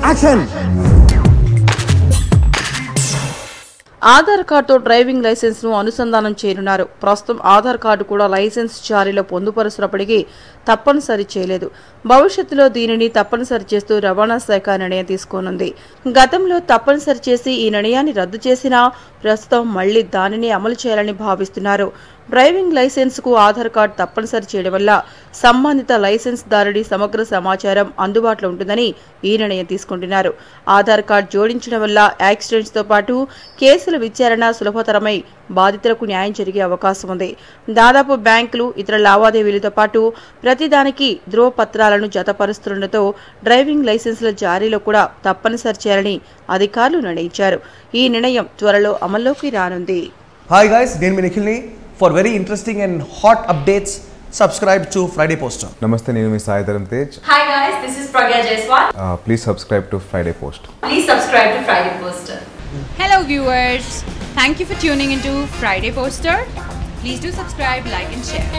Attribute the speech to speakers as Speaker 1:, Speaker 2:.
Speaker 1: Action.
Speaker 2: Aadhaar కార్డుతో driving licence ను అనుసంధానం చేయనున్నారు. ప్రస్తుతం ఆధార్ కార్డు కూడా లైసెన్స్ జారీలో పొందుపరుస్తున్నప్పటికీ తప్పనిసరి చేయలేదు. భవిష్యత్తులో దీనిని తప్పనిసరి చేస్తూ రవాణా శాఖ నిర్ణయం తీసుకోనుంది. గతంలో తప్పనిసరి చేసి ఈ నిర్ణయాన్ని రద్దు చేసినా ప్రస్తుతం మళ్లీ దానిని అమలు చేయాలని భావిస్తున్నారు. డ్రైవింగ్ లైసెన్స్ కు ఆధార్ కార్డు తప్పనిసరి చేయడం వల్ల సంబంధిత లైసెన్స్ దారుడి సమగ్ర సమాచారం అందుబాటులో ఉంటుందని ఈ నిర్ణయం తీసుకుంటున్నారు. ఆధార్ కార్డు జోడించడం వల్ల యాక్సిడెంట్స్ తో పాటు కేసుల విచారణ సులభతరమై బాధితులకు న్యాయం జరిగే అవకాశం ఉంది. దాదాపు బ్యాంకులు ఇతర లావాదేవీలతో పాటు ప్రతిదానికి ధ్రువపత్రాలను జతపరుస్తుండటంతో డ్రైవింగ్ లైసెన్సుల జారీలో కూడా తప్పనిసరి చేయాలని అధికారులు నిర్ణయించారు. ఈ నిర్ణయం త్వరలో అమల్లోకి రానుంది.
Speaker 1: హాయ్ గైస్, నేను మీ నిఖిల్ని. For very interesting and hot updates, subscribe to Friday Poster.
Speaker 3: Namaste, nenu mi Sai Dharam Tej.
Speaker 4: Hi guys, this is Pragya Jaiswal.
Speaker 3: Please subscribe to Friday Post.
Speaker 4: Please subscribe to Friday Poster.
Speaker 5: Hello viewers, thank you for tuning into Friday Poster. Please do subscribe, like and share.